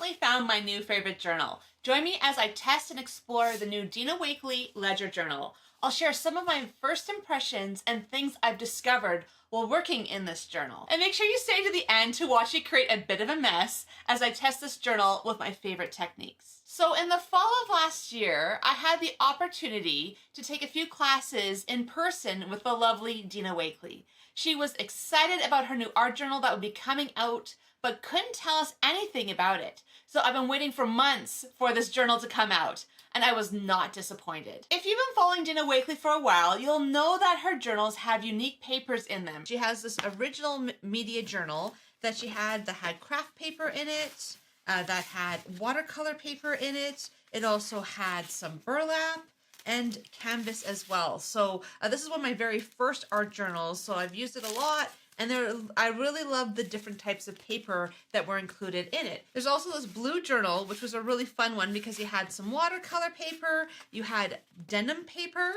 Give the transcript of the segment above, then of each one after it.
recently found my new favorite journal. Join me as I test and explore the new Dina Wakley Ledger Journal. I'll share some of my first impressions and things I've discovered while working in this journal. And make sure you stay to the end to watch me create a bit of a mess as I test this journal with my favorite techniques. So in the fall of last year, I had the opportunity to take a few classes in person with the lovely Dina Wakley. She was excited about her new art journal that would be coming out, but couldn't tell us anything about it. So I've been waiting for months for this journal to come out, and I was not disappointed. If you've been following Dina Wakley for a while, you'll know that her journals have unique papers in them. She has this original media journal that she had that had craft paper in it, that had watercolor paper in it. It also had some burlap and canvas as well. So this is one of my very first art journals, so I've used it a lot. And I really love the different types of paper that were included in it. There's also this blue journal, which was a really fun one because you had some watercolor paper, you had denim paper,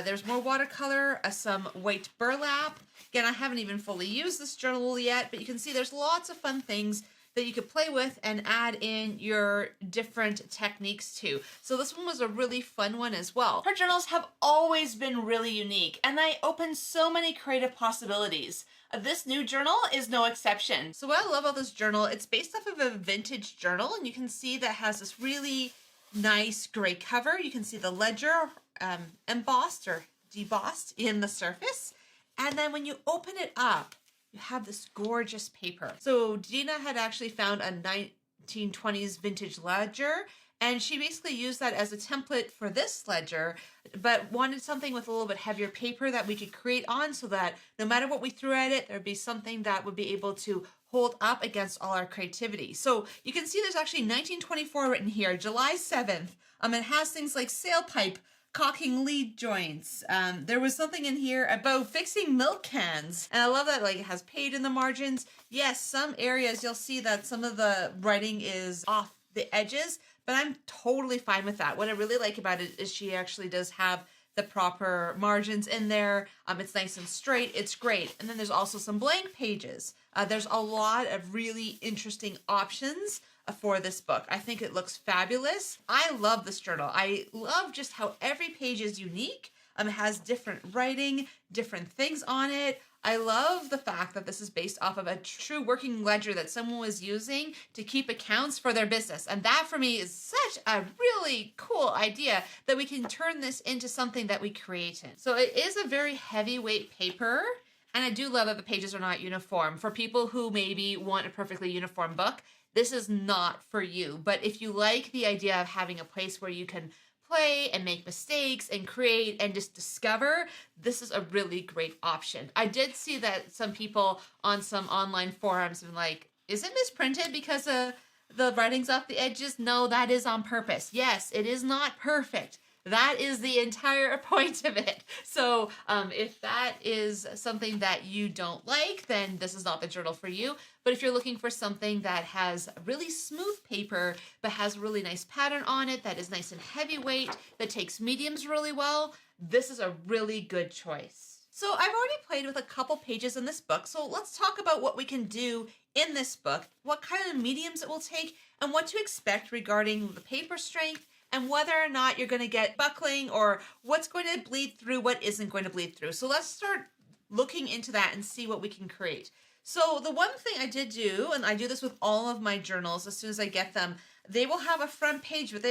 there's more watercolor, some white burlap. Again, I haven't even fully used this journal yet, but you can see there's lots of fun things that you could play with and add in your different techniques to. So this one was a really fun one as well. Her journals have always been really unique and they open so many creative possibilities. This new journal is no exception. So what I love about this journal, it's based off of a vintage journal, and you can see that it has this really nice gray cover. You can see the ledger embossed or debossed in the surface. And then when you open it up, you have this gorgeous paper. So Dina had actually found a 1920s vintage ledger, and she basically used that as a template for this ledger, but wanted something with a little bit heavier paper that we could create on so that no matter what we threw at it, there'd be something that would be able to hold up against all our creativity. So you can see there's actually 1924 written here, July 7th. It has things like sailpipe, caulking lead joints. There was something in here about fixing milk cans. And I love that it has paid in the margins. Yes, some areas you'll see that some of the writing is off the edges, but I'm totally fine with that. What I really like about it is she actually does have the proper margins in there. It's nice and straight. It's great. And then there's also some blank pages. There's a lot of really interesting options for this book. I think it looks fabulous. I love this journal. I love just how every page is unique. It has different writing, different things on it. I love the fact that this is based off of a true working ledger that someone was using to keep accounts for their business. And that for me is such a really cool idea that we can turn this into something that we create in. So it is a very heavyweight paper. And I do love that the pages are not uniform. For people who maybe want a perfectly uniform book, this is not for you. But if you like the idea of having a place where you can play and make mistakes and create and just discover, this is a really great option. I did see that some people on some online forums have been like, is it misprinted because the writing's off the edges? No, that is on purpose. Yes, it is not perfect. That is the entire point of it. So if that is something that you don't like, then this is not the journal for you. But if you're looking for something that has really smooth paper, but has a really nice pattern on it, that is nice and heavyweight, that takes mediums really well, this is a really good choice. So I've already played with a couple pages in this book. So let's talk about what we can do in this book, what kind of mediums it will take, and what to expect regarding the paper strength, and whether or not you're going to get buckling or what's going to bleed through, what isn't going to bleed through. So let's start looking into that and see what we can create. So the one thing I did do, and I do this with all of my journals as soon as I get them, they will have a front page, but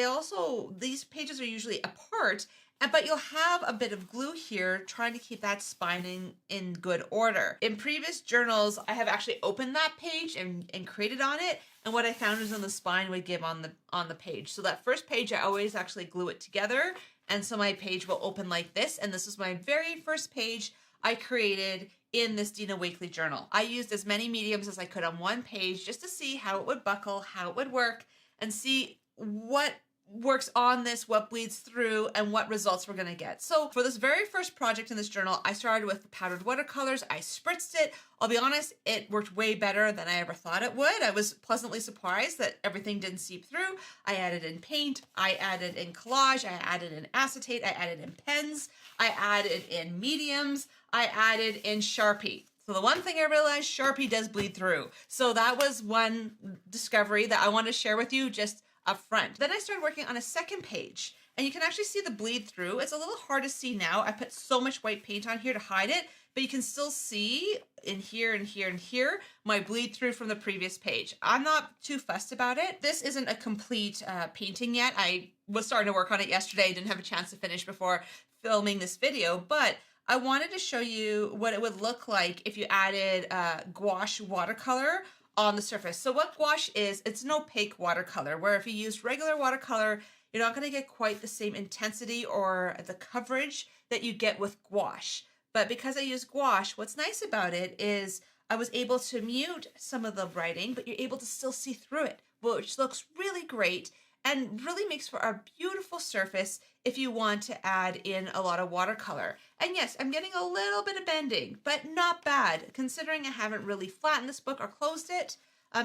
these pages are usually apart, but you'll have a bit of glue here trying to keep that spine in good order. In previous journals, I have actually opened that page and created on it, and what I found is the spine would give on the page. So that first page, I always actually glue it together, and so my page will open like this, and this is my very first page I created in this Dina Wakley journal. I used as many mediums as I could on one page just to see how it would buckle, how it would work, and see what works on this, what bleeds through, and what results we're gonna get. So for this very first project in this journal, I started with powdered watercolors. I spritzed it. I'll be honest, it worked way better than I ever thought it would. I was pleasantly surprised that everything didn't seep through. I added in paint, I added in collage, I added in acetate, I added in pens, I added in mediums, I added in Sharpie. So the one thing I realized, Sharpie does bleed through. So that was one discovery that I want to share with you just up front. Then I started working on a second page, and you can actually see the bleed through. It's a little hard to see now. I put so much white paint on here to hide it, but you can still see in here and here and here my bleed through from the previous page. I'm not too fussed about it. This isn't a complete painting yet. I was starting to work on it yesterday. Didn't have a chance to finish before filming this video, but I wanted to show you what it would look like if you added gouache watercolor on the surface. So what gouache is, it's an opaque watercolor, where if you use regular watercolor, you're not going to get quite the same intensity or the coverage that you get with gouache. But because I use gouache, what's nice about it is I was able to mute some of the writing, but you're able to still see through it, which looks really great and really makes for a beautiful surface if you want to add in a lot of watercolor. And yes, I'm getting a little bit of bending, but not bad, considering I haven't really flattened this book or closed it.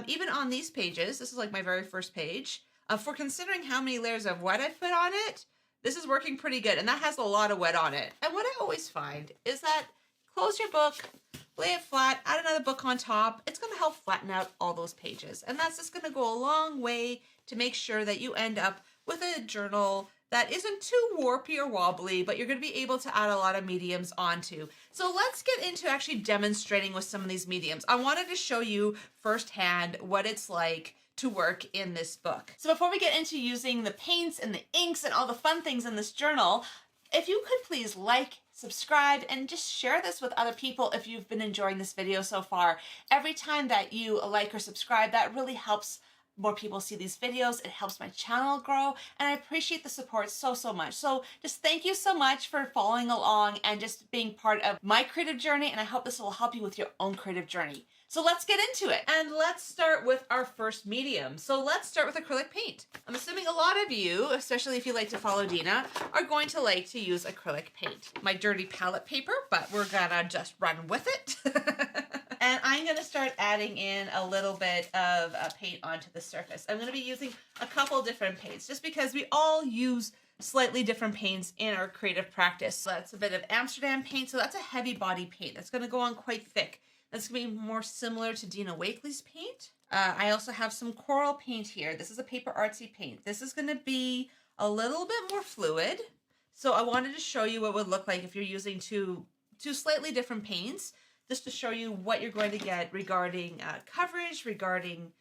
Even on these pages, this is like my very first page, for considering how many layers of wet I've put on it, this is working pretty good, and that has a lot of wet on it. And what I always find is that close your book, lay it flat, add another book on top, it's gonna help flatten out all those pages. And that's just gonna go a long way to make sure that you end up with a journal that isn't too warpy or wobbly, but you're gonna be able to add a lot of mediums onto. So let's get into actually demonstrating with some of these mediums. I wanted to show you firsthand what it's like to work in this book. So before we get into using the paints and the inks and all the fun things in this journal, if you could please like, subscribe, and just share this with other people if you've been enjoying this video so far. Every time that you like or subscribe, that really helps more people see these videos. It helps my channel grow, and I appreciate the support so much. So just thank you so much for following along and just being part of my creative journey, and I hope this will help you with your own creative journey. So let's get into it. And let's start with our first medium. So let's start with acrylic paint. I'm assuming a lot of you, especially if you like to follow Dina, are going to like to use acrylic paint. My dirty palette paper, but we're gonna just run with it. And I'm gonna start adding in a little bit of paint onto the surface. I'm gonna be using a couple different paints just because we all use slightly different paints in our creative practice. So that's a bit of Amsterdam paint. So that's a heavy body paint. That's gonna go on quite thick. That's gonna be more similar to Dina Wakley's paint. I also have some coral paint here. This is a paper artsy paint. This is gonna be a little bit more fluid. So I wanted to show you what it would look like if you're using two slightly different paints, just to show you what you're going to get regarding coverage, regarding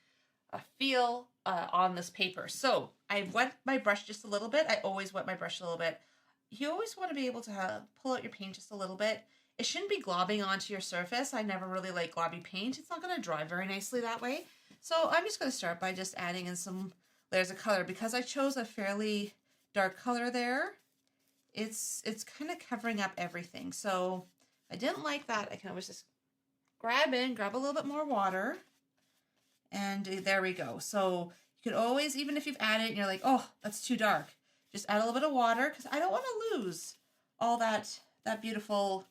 feel on this paper. So I wet my brush just a little bit. I always wet my brush a little bit. You always want to be able to pull out your paint just a little bit. It shouldn't be globbing onto your surface. I never really like globby paint. It's not going to dry very nicely that way. So I'm just going to start by just adding in some layers of color. Because I chose a fairly dark color there, it's kind of covering up everything. So if I didn't like that, I can always just grab a little bit more water, and there we go. So you can always, even if you've added and you're like, oh, that's too dark, just add a little bit of water, because I don't want to lose all that beautiful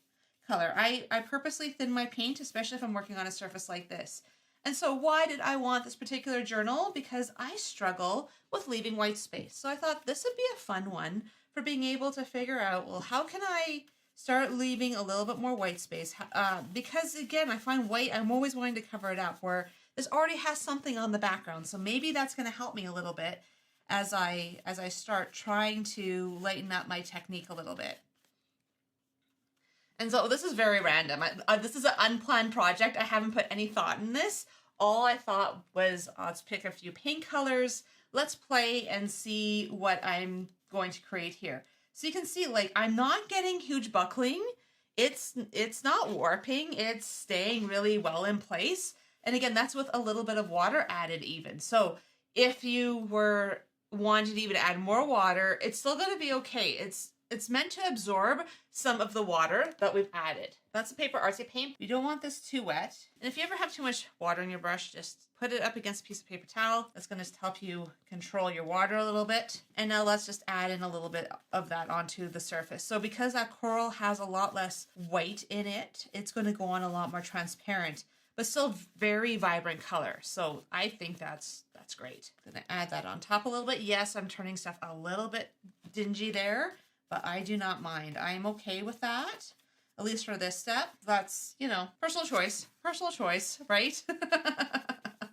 color. I purposely thin my paint, especially if I'm working on a surface like this. And so why did I want this particular journal? Because I struggle with leaving white space. So I thought this would be a fun one for being able to figure out, well, how can I start leaving a little bit more white space? Because again, I find white, I'm always wanting to cover it up, where this already has something on the background. So maybe that's going to help me a little bit as I start trying to lighten up my technique a little bit. And so this is very random. This is an unplanned project. I haven't put any thought in this. All I thought was, let's pick a few paint colors. Let's play and see what I'm going to create here. So you can see, like, I'm not getting huge buckling. It's not warping. It's staying really well in place. And again, that's with a little bit of water added even. So if you were wanting to even add more water, it's still going to be okay. It's meant to absorb some of the water that we've added. That's a paper artsy paint. You don't want this too wet. And if you ever have too much water in your brush, just put it up against a piece of paper towel. That's going to help you control your water a little bit. And now let's just add in a little bit of that onto the surface. So because that coral has a lot less white in it, it's going to go on a lot more transparent, but still very vibrant color. So I think that's great. I'm going to add that on top a little bit. Yes, I'm turning stuff a little bit dingy there, but I do not mind. I'm okay with that. at least for this step. That's, you know, personal choice, right?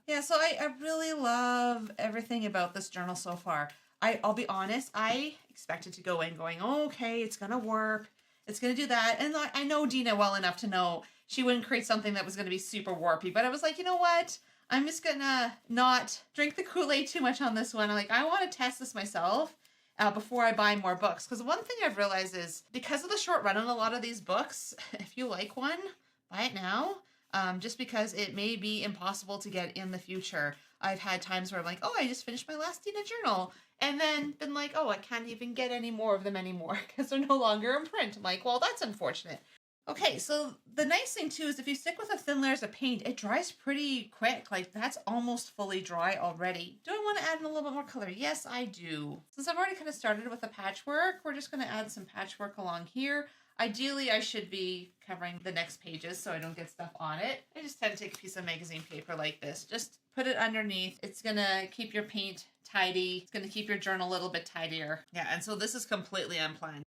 Yeah, so I really love everything about this journal so far. I'll be honest, I expected to go in going, oh, okay, it's gonna work, it's gonna do that. And I know Dina well enough to know she wouldn't create something that was gonna be super warpy, but I was like, you know what? I'm just gonna not drink the Kool-Aid too much on this one. I'm like, I wanna test this myself before I buy more books. Because one thing I've realized is because of the short run on a lot of these books, if you like one, buy it now. Just because it may be impossible to get in the future. I've had times where I'm like, oh, I just finished my last Dina journal. And then been like, oh, I can't even get any more of them anymore because they're no longer in print. I'm like, well, that's unfortunate. Okay, so the nice thing too is if you stick with the thin layers of paint, it dries pretty quick. Like that's almost fully dry already. Do I want to add in a little bit more color? Yes, I do. Since I've already kind of started with the patchwork, we're just going to add some patchwork along here. Ideally, I should be covering the next pages so I don't get stuff on it. I just tend to take a piece of magazine paper like this. Just put it underneath. It's going to keep your paint tidy. It's going to keep your journal a little bit tidier. Yeah, and so this is completely unplanned.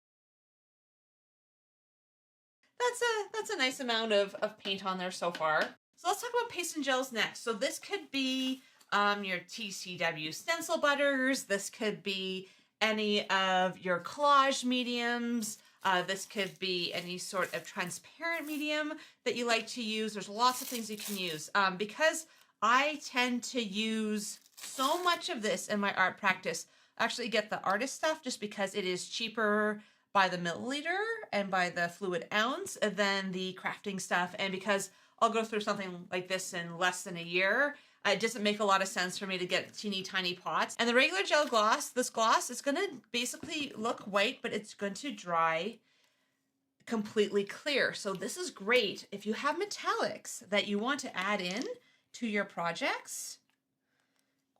That's a nice amount of paint on there so far. So let's talk about paste and gels next. So this could be your TCW stencil butters. This could be any of your collage mediums. This could be any sort of transparent medium that you like to use. There's lots of things you can use. Because I tend to use so much of this in my art practice, I actually get the artist stuff just because it is cheaper by the milliliter and by the fluid ounce than the crafting stuff. And because I'll go through something like this in less than a year, it doesn't make a lot of sense for me to get teeny tiny pots. And the regular gel gloss, this gloss is going to basically look white, but it's going to dry completely clear. So this is great if you have metallics that you want to add in to your projects.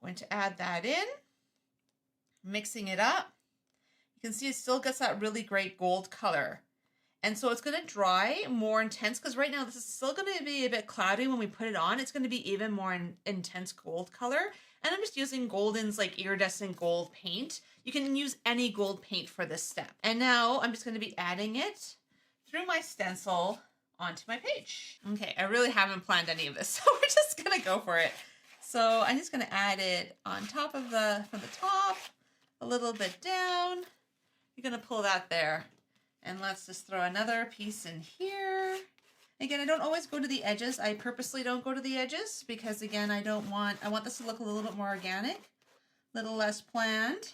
Going to add that in, mixing it up. You can see it still gets that really great gold color. And so it's going to dry more intense because right now this is still going to be a bit cloudy when we put it on. It's going to be even more intense gold color. And I'm just using Golden's like iridescent gold paint. You can use any gold paint for this step. And now I'm just going to be adding it through my stencil onto my page. Okay, I really haven't planned any of this, so we're just going to go for it. So I'm just going to add it on top of from the top, a little bit down. You're going to pull that there. And let's just throw another piece in here. Again, I don't always go to the edges. I purposely don't go to the edges because again, I want this to look a little bit more organic, a little less planned.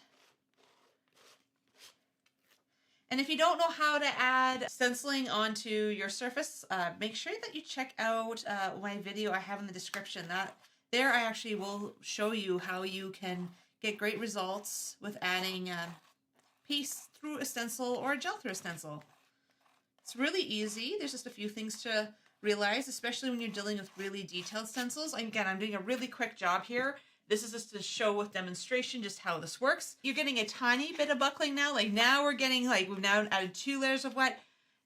And if you don't know how to add stenciling onto your surface, make sure that you check out my video I have in the description. There I actually will show you how you can get great results with adding paste through a stencil or a gel through a stencil. It's really easy. There's just a few things to realize, especially when you're dealing with really detailed stencils. And again, I'm doing a really quick job here. This is just to show with demonstration just how this works. You're getting a tiny bit of buckling now. Like now we're getting we've now added 2 layers of wet,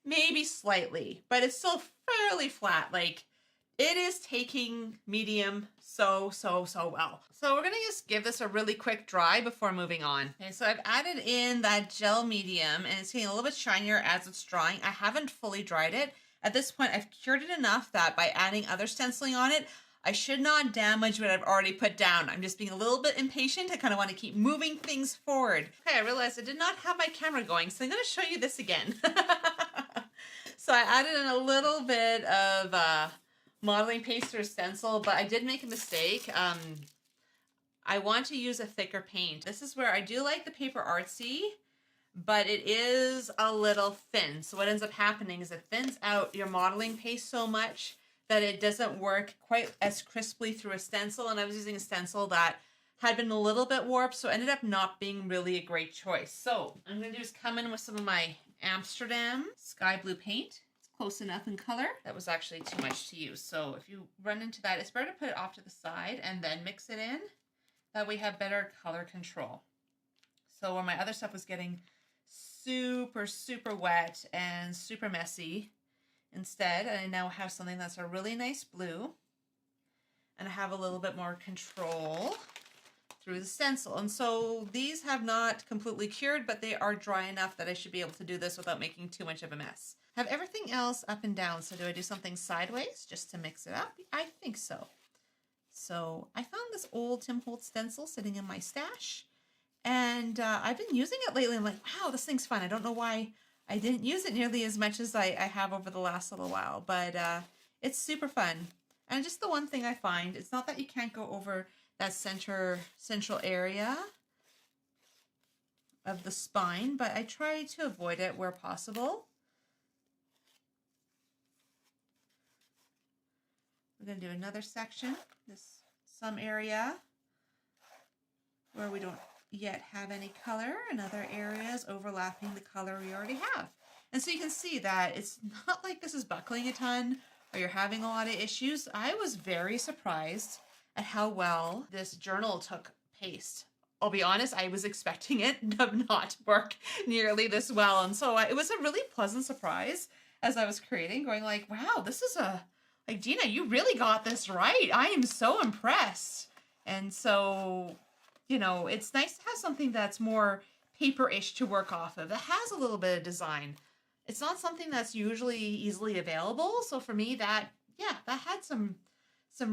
maybe slightly, but it's still fairly flat. Like it is taking medium so well. So we're gonna just give this a really quick dry before moving on. Okay, so I've added in that gel medium and it's getting a little bit shinier as it's drying. I haven't fully dried it. At this point, I've cured it enough that by adding other stenciling on it, I should not damage what I've already put down. I'm just being a little bit impatient. I kind of want to keep moving things forward. Okay, I realized I did not have my camera going, so I'm gonna show you this again. So I added in a little bit of modeling paste or stencil, but I did make a mistake. I want to use a thicker paint. This is where I do like the paper artsy, but it is a little thin. So what ends up happening is it thins out your modeling paste so much that it doesn't work quite as crisply through a stencil. And I was using a stencil that had been a little bit warped, so it ended up not being really a great choice. So I'm gonna do is come in with some of my Amsterdam sky blue paint. Close enough in color. That was actually too much to use. So if you run into that, it's better to put it off to the side and then mix it in. That way we have better color control. So where my other stuff was getting super wet and super messy, instead I now have something that's a really nice blue and I have a little bit more control through the stencil. And so these have not completely cured, but they are dry enough that I should be able to do this without making too much of a mess. Have everything else up and down. So do I do something sideways just to mix it up? I think so. So I found this old Tim Holtz stencil sitting in my stash, and I've been using it lately. I'm like, wow, this thing's fun. I don't know why I didn't use it nearly as much as I have over the last little while, but it's super fun. And just the one thing I find, it's not that you can't go over that central area of the spine, but I try to avoid it where possible. We're going to do another section, some area where we don't yet have any color, and other areas overlapping the color we already have. And so you can see that it's not like this is buckling a ton or you're having a lot of issues. I was very surprised at how well this journal took paste. I'll be honest, I was expecting it to not work nearly this well. And so it was a really pleasant surprise as I was creating, going like, wow, this is like, Dina, you really got this right. I am so impressed. And so, you know, it's nice to have something that's more paper-ish to work off of. It has a little bit of design. It's not something that's usually easily available. So for me, that had some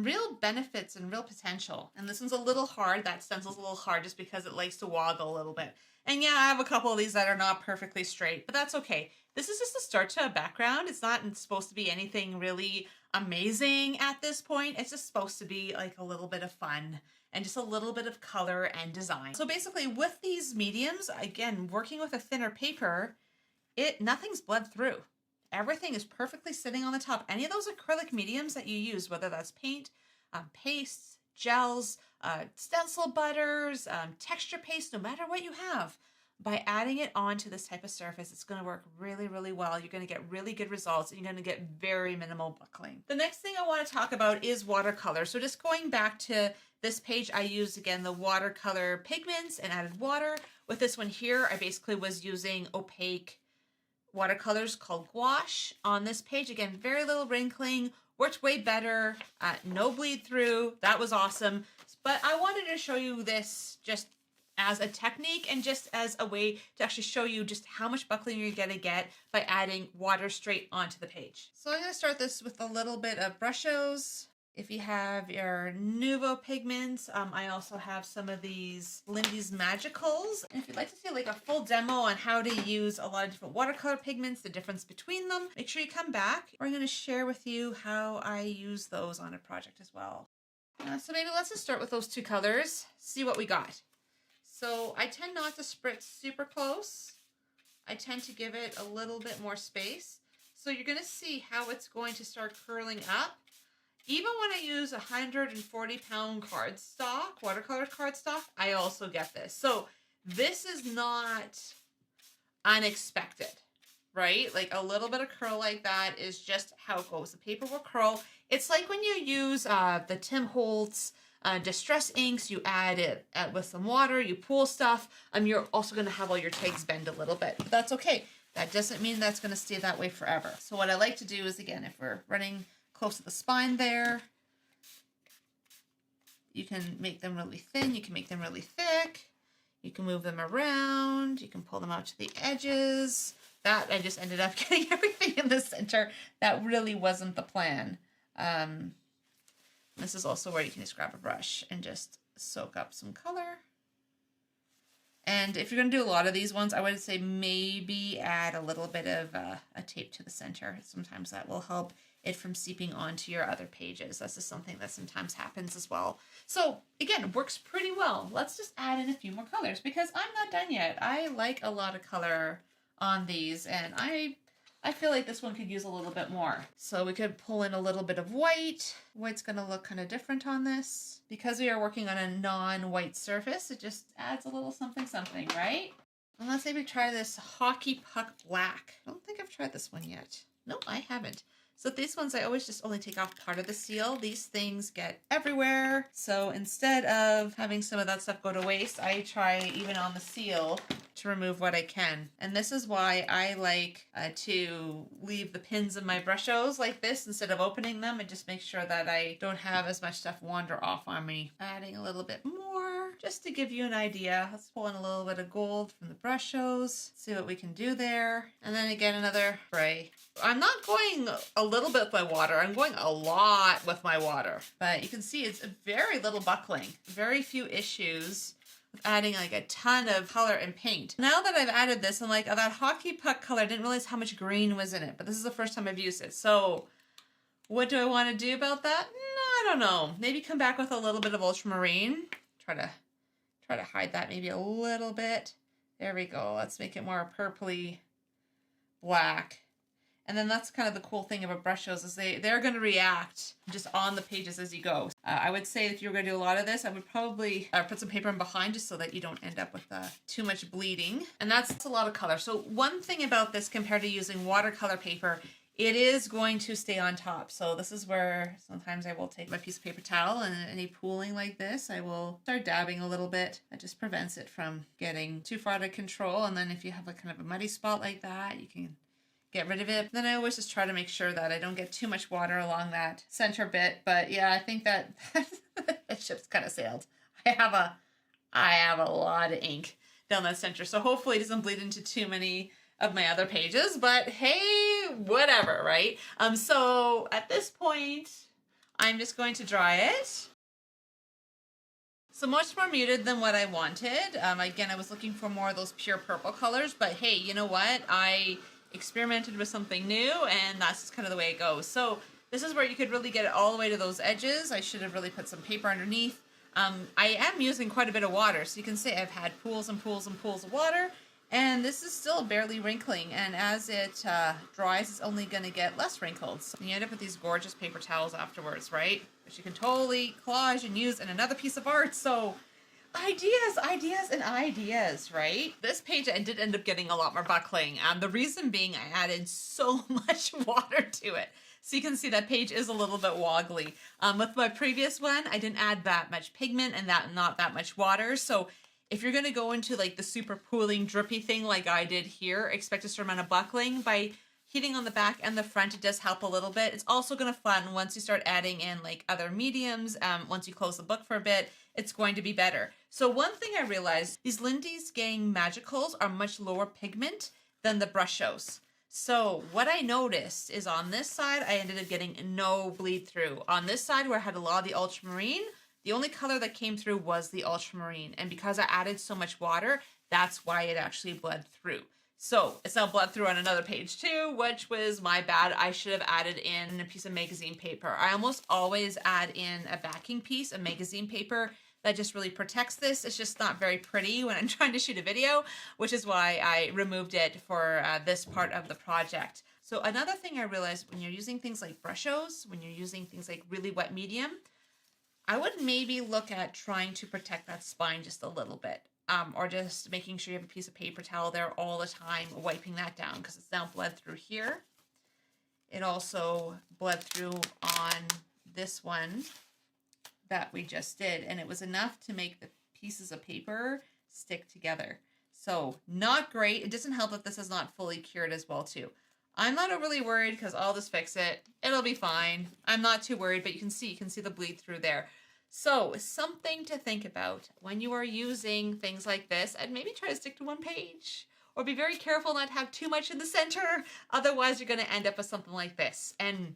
real benefits and real potential. And this one's a little hard. That stencil's a little hard just because it likes to woggle a little bit. And yeah, I have a couple of these that are not perfectly straight, but that's okay. This is just a start to a background. It's not supposed to be anything really amazing at this point. It's just supposed to be like a little bit of fun and just a little bit of color and design. So basically with these mediums, again, working with a thinner paper, nothing's bled through. Everything is perfectly sitting on the top. Any of those acrylic mediums that you use, whether that's paint, pastes, gels, stencil butters, texture paste, no matter what you have, by adding it onto this type of surface, it's going to work really, really well. You're going to get really good results, and you're going to get very minimal buckling. The next thing I want to talk about is watercolor. So just going back to this page, I used, again, the watercolor pigments and added water. With this one here, I basically was using opaque watercolors called gouache on this page. Again, very little wrinkling, worked way better, no bleed through. That was awesome. But I wanted to show you this just as a technique and just as a way to actually show you just how much buckling you're gonna get by adding water straight onto the page. So I'm gonna start this with a little bit of brushes. If you have your Nuvo pigments, I also have some of these Lindy's Magicals. And if you'd like to see like a full demo on how to use a lot of different watercolor pigments, the difference between them, make sure you come back. We're going to share with you how I use those on a project as well. So maybe let's just start with those two colors, see what we got. So I tend not to spritz super close. I tend to give it a little bit more space. So you're going to see how it's going to start curling up. Even when I use 140-pound cardstock, watercolor cardstock, I also get this. So this is not unexpected, right? Like a little bit of curl like that is just how it goes. The paper will curl. It's like when you use the Tim Holtz distress inks, you add it with some water, you pool stuff, you're also going to have all your tags bend a little bit. But that's okay. That doesn't mean that's going to stay that way forever. So what I like to do is, again, if we're running close to the spine there, you can make them really thin, you can make them really thick, you can move them around, you can pull them out to the edges. That I just ended up getting everything in the center. That really wasn't the plan. This is also where you can just grab a brush and just soak up some color. And if you're going to do a lot of these ones, I would say maybe add a little bit of a tape to the center. Sometimes that will help it from seeping onto your other pages. That's just something that sometimes happens as well. So again, it works pretty well. Let's just add in a few more colors because I'm not done yet. I like a lot of color on these, and I feel like this one could use a little bit more. So we could pull in a little bit of white. White's gonna look kind of different on this. Because we are working on a non-white surface, it just adds a little something something, right? And let's maybe try this Hockey Puck Black. I don't think I've tried this one yet. No, I haven't. So these ones, I always just only take off part of the seal. These things get everywhere. So instead of having some of that stuff go to waste, I try even on the seal to remove what I can. And this is why I like to leave the pins of my brushos like this instead of opening them, and just make sure that I don't have as much stuff wander off on me. Adding a little bit more. just to give you an idea. Let's pull in a little bit of gold from the brush shows, see what we can do there. And then again, another spray. I'm not going a little bit with my water. I'm going a lot with my water. But you can see it's very little buckling, very few issues with adding like a ton of color and paint. Now that I've added this, I'm like, oh, that hockey puck color, I didn't realize how much green was in it, but this is the first time I've used it. So what do I want to do about that? I don't know. Maybe come back with a little bit of ultramarine. Try to hide that maybe a little bit. There we go. Let's make it more purpley black. And then that's kind of the cool thing about brush shows is they're going to react just on the pages as you go. I would say if you were going to do a lot of this, I would probably put some paper in behind just so that you don't end up with too much bleeding. And that's a lot of color. So one thing about this compared to using watercolor paper, it is going to stay on top. So this is where sometimes I will take my piece of paper towel and any pooling like this, I will start dabbing a little bit. That just prevents it from getting too far out of control. And then if you have a kind of a muddy spot like that, you can get rid of it. Then I always just try to make sure that I don't get too much water along that center bit. But yeah, I think that that ship's kind of sailed. I have a lot of ink down that center. So hopefully it doesn't bleed into too many of my other pages, but hey, whatever, right? So at this point, I'm just going to dry it. So much more muted than what I wanted. Again, I was looking for more of those pure purple colors, but hey, you know what? I experimented with something new, and that's just kind of the way it goes. So this is where you could really get it all the way to those edges. I should have really put some paper underneath. I am using quite a bit of water, so you can see I've had pools and pools and pools of water. And this is still barely wrinkling, and as it dries, it's only going to get less wrinkled. So you end up with these gorgeous paper towels afterwards, right? Which you can totally collage and use in another piece of art. So ideas, and ideas, right? This page did end up getting a lot more buckling. The reason being I added so much water to it. So you can see that page is a little bit wobbly. With my previous one, I didn't add that much pigment and not that much water. So if you're going to go into like the super pooling drippy thing like I did here, expect a certain amount of buckling. By heating on the back and the front, it does help a little bit. It's also going to flatten once you start adding in like other mediums. Once you close the book for a bit, it's going to be better. So one thing I realized, these Lindy's Gang Magicals are much lower pigment than the brush shows. So what I noticed is on this side, I ended up getting no bleed through. On this side where I had a lot of the ultramarine, the only color that came through was the ultramarine. And because I added so much water, that's why it actually bled through. So it's now bled through on another page too, which was my bad. I should have added in a piece of magazine paper. I almost always add in a backing piece of magazine paper that just really protects this. It's just not very pretty when I'm trying to shoot a video, which is why I removed it for this part of the project. So another thing I realized when you're using things like brushos, when you're using things like really wet medium, I would maybe look at trying to protect that spine just a little bit, or just making sure you have a piece of paper towel there all the time, wiping that down because it's now bled through here. It also bled through on this one that we just did, and it was enough to make the pieces of paper stick together. So not great. It doesn't help that this is not fully cured as well too. I'm not overly worried because I'll just fix it. It'll be fine. I'm not too worried, but you can see the bleed through there. So something to think about when you are using things like this, and maybe try to stick to one page or be very careful not to have too much in the center. Otherwise, you're going to end up with something like this. And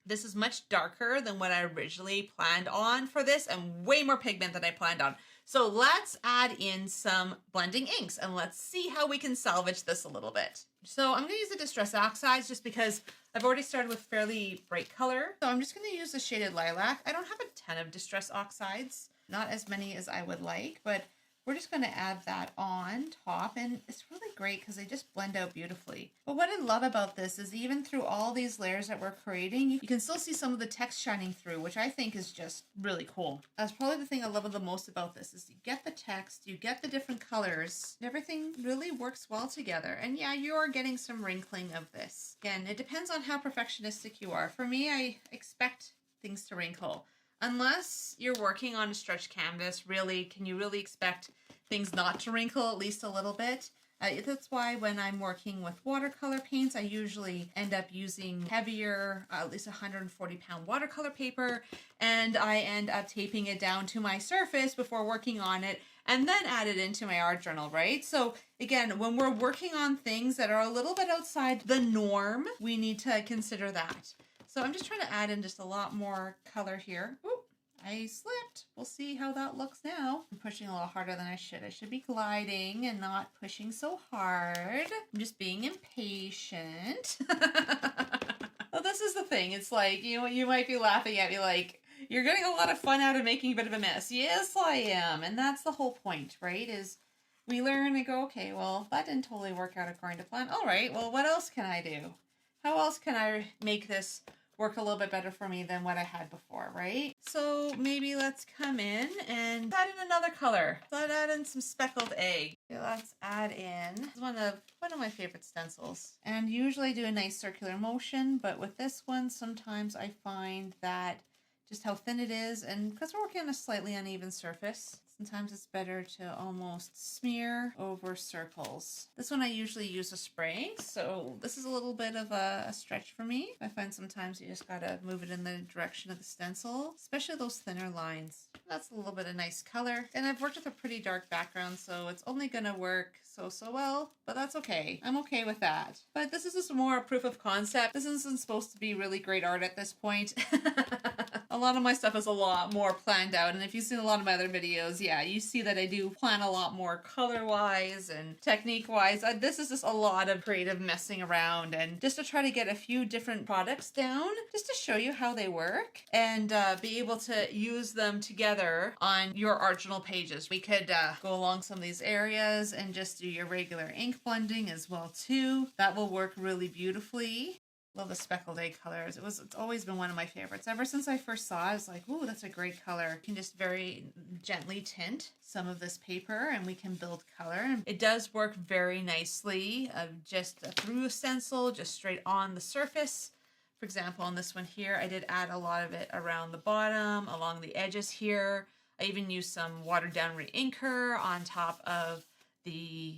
this is much darker than what I originally planned on for this and way more pigment than I planned on. So let's add in some blending inks and let's see how we can salvage this a little bit. So I'm going to use the Distress Oxides just because I've already started with fairly bright color. So I'm just going to use the shaded Lilac. I don't have a ton of Distress Oxides, not as many as I would like, but we're just going to add that on top, and it's really great because they just blend out beautifully. But what I love about this is even through all these layers that we're creating, you can still see some of the text shining through, which I think is just really cool. That's probably the thing I love the most about this is you get the text, you get the different colors, everything really works well together. And yeah, you are getting some wrinkling of this. Again, it depends on how perfectionistic you are. For me, I expect things to wrinkle. Unless you're working on a stretch canvas, really, can you really expect things not to wrinkle at least a little bit? That's why when I'm working with watercolor paints, I usually end up using heavier, at least 140-pound watercolor paper, and I end up taping it down to my surface before working on it, and then add it into my art journal, right? So again, when we're working on things that are a little bit outside the norm, we need to consider that. So I'm just trying to add in just a lot more color here. Oop. I slipped. We'll see how that looks now. I'm pushing a little harder than I should. I should be gliding and not pushing so hard. I'm just being impatient. Well, this is the thing. It's like, you might be laughing at me like, you're getting a lot of fun out of making a bit of a mess. Yes, I am. And that's the whole point, right? Is we learn and go, okay, well, that didn't totally work out according to plan. All right, well, what else can I do? How else can I make this work a little bit better for me than what I had before, right? So maybe let's come in and add in another color. Let's add in some speckled egg. Okay, let's add in, this is one of my favorite stencils. And usually I do a nice circular motion, but with this one, sometimes I find that just how thin it is, and because we're working on a slightly uneven surface, sometimes it's better to almost smear over circles. This one I usually use a spray, so this is a little bit of a stretch for me. I find sometimes you just gotta move it in the direction of the stencil, especially those thinner lines. That's a little bit of nice color. And I've worked with a pretty dark background, so it's only gonna work so well, but that's okay. I'm okay with that. But this is just more a proof of concept. This isn't supposed to be really great art at this point. A lot of my stuff is a lot more planned out, and if you've seen a lot of my other videos, yeah, you see that I do plan a lot more color-wise and technique-wise. This is just a lot of creative messing around, and just to try to get a few different products down, just to show you how they work, and be able to use them together on your art journal pages. We could go along some of these areas and just do your regular ink blending as well too. That will work really beautifully. Love the speckled egg colors. It's always been one of my favorites. Ever since I first saw it, I was like, ooh, that's a great color. You can just very gently tint some of this paper and we can build color. And it does work very nicely, just through a stencil, just straight on the surface. For example, on this one here, I did add a lot of it around the bottom, along the edges here. I even used some watered down re-inker on top of the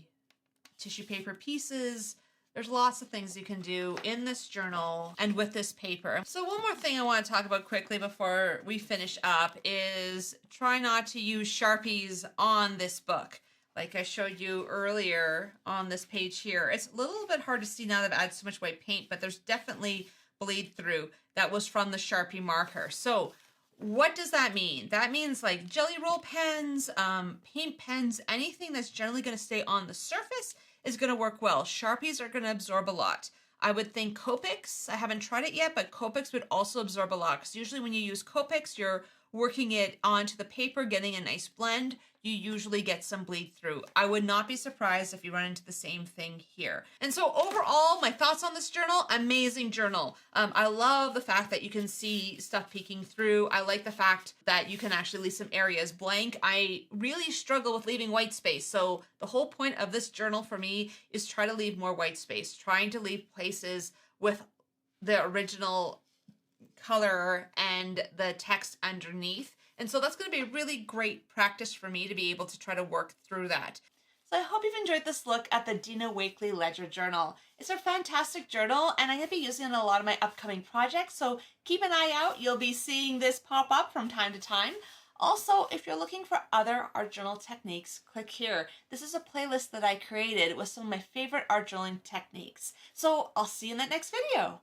tissue paper pieces. There's lots of things you can do in this journal and with this paper. So one more thing I want to talk about quickly before we finish up is try not to use Sharpies on this book. Like I showed you earlier on this page here. It's a little bit hard to see now that I've added so much white paint, but there's definitely bleed through. That was from the Sharpie marker. So what does that mean? That means like jelly roll pens, paint pens, anything that's generally going to stay on the surface is going to work well. Sharpies are going to absorb a lot. I would think Copics, I haven't tried it yet, but Copics would also absorb a lot because usually when you use Copics, you're working it onto the paper, getting a nice blend. You usually get some bleed through. I would not be surprised if you run into the same thing here. And so overall, my thoughts on this journal, amazing journal. I love the fact that you can see stuff peeking through. I like the fact that you can actually leave some areas blank. I really struggle with leaving white space. So the whole point of this journal for me is try to leave more white space, trying to leave places with the original color and the text underneath. And so that's going to be a really great practice for me to be able to try to work through that. So I hope you've enjoyed this look at the Dina Wakley Ledger Journal. It's a fantastic journal and I'm going to be using it in a lot of my upcoming projects. So keep an eye out. You'll be seeing this pop up from time to time. Also, if you're looking for other art journal techniques, click here. This is a playlist that I created with some of my favorite art journaling techniques. So I'll see you in that next video.